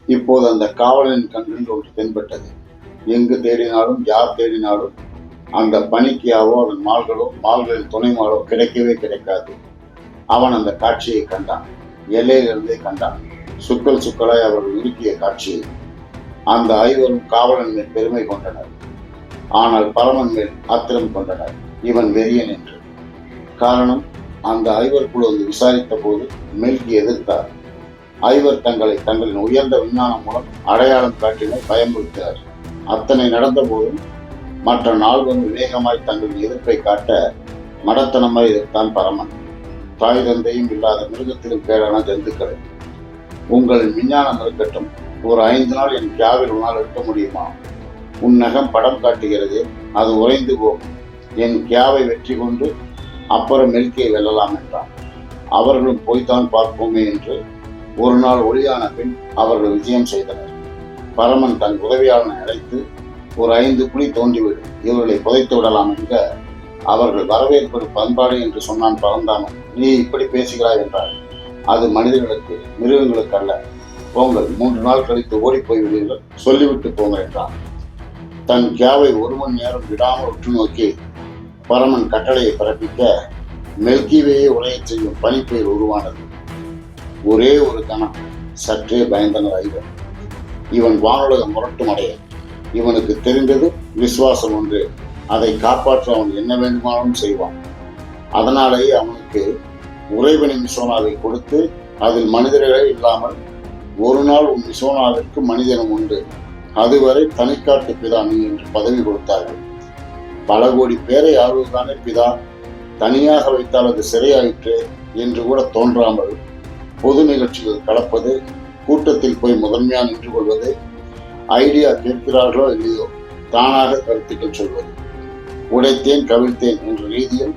இப்போது அந்த காவலனின் கண்களில் ஒன்று தென்பட்டது. எங்கு தேடினாலும் யார் தேடினாலும் அந்த பனிக்கியாவோ அதன் மால்களின் துணைமாலோ கிடைக்கவே கிடைக்காது. அவன் அந்த காட்சியை கண்டான். எல்லையிலிருந்தே கண்டான். சுக்கல் சுக்கலாய் அவர்கள் உருக்கிய காட்சியை. அந்த ஐவரும் காவலன் மேல் பெருமை கொண்டனர். ஆனால் பரமன் மேல் ஆத்திரம் கொண்டனர், இவன் வெறியன் என்று. காரணம், அந்த ஐவர் குழு வந்து விசாரித்த போது மெல்கி எதிர்த்தார். ஐவர் தங்களின் உயர்ந்த விஞ்ஞானம் மூலம் அடையாளம் காட்டினர், பயமுறுத்தினர். அத்தனை நடந்த போதும் மற்ற நால்வரும் விவேகமாய் தங்களின் எதிர்ப்பை காட்ட மடத்தனமாய் எதிர்த்தான் பரமன். தாய் தந்தையும் இல்லாத மிருகத்திலும் பேரான ஜந்துக்களை. உங்களின் விஞ்ஞானம் இருக்கட்டும், ஒரு 5 நாள் என் கியாவில் உன்னால் இருக்க முடியுமா? உன் நகம் படம் காட்டுகிறது, அது உறைந்து போகும். என் கியாவை வெற்றி கொண்டு அப்புறம் மெல்கியை வெல்லலாம் என்றான். அவர்களும் போய்த்தான் பார்ப்போமே என்று ஒரு நாள் ஒளியான பின் அவர்கள் விஜயம் செய்தனர். பரமன் தன் உதவியாளனை அழைத்து, ஒரு 5 குழி தோண்டிவிடும், இவர்களை புதைத்து விடலாம் என்க, அவர்கள் வரவேற்பது பண்பாடு என்று சொன்னான் பரந்தாமன். நீ இப்படி பேசுகிறாய் என்றார். அது மனிதர்களுக்கு, மிருகங்களுக்கு அல்ல. போங்கள், 3 நாள் கழித்து ஓடி போய்விடுங்கள், சொல்லிவிட்டு போங்க என்றான். தன் கியாவை 1 மணி நேரம் விடாமல் உற்று நோக்கி பரமன் கட்டளையை பிறப்பிக்க மெல்கிவேயே உரையச் செய்யும் பனிப்பெயர் உருவானது. ஒரே ஒரு கணம் சற்றே பயந்தனர் ஐவர். இவன் வானுலக முரட்டும் அடைய. இவனுக்கு தெரிந்தது விசுவாசம் ஒன்று. அதை காப்பாற்ற அவன் என்ன வேண்டுமானாலும் செய்வான். அதனாலேயே அவனுக்கு உறைபனி மிசோனாவை கொடுத்து, அதில் மனிதர்களே இல்லாமல் ஒரு நாள் உன் மிசோனாவிற்கு மனிதனும் உண்டு, அதுவரை தனிக்காட்டு பிதா நீ என்று பதவி கொடுத்தார்கள். பல கோடி பேரை ஆள்வதுதானே பிதா, தனியாக வைத்தால் அது சிறையாயிற்று என்று கூட தோன்றாமல் பொது நிகழ்ச்சிகள் கலப்பது, கூட்டத்தில் போய் முதன்மையாக நின்று கொள்வது, ஐடியா கேட்கிறார்களோ இல்லையோ தானாக கருத்துக்கள் சொல்வது, உடைத்தேன் கவிழ்த்தேன் என்ற ரீதியில்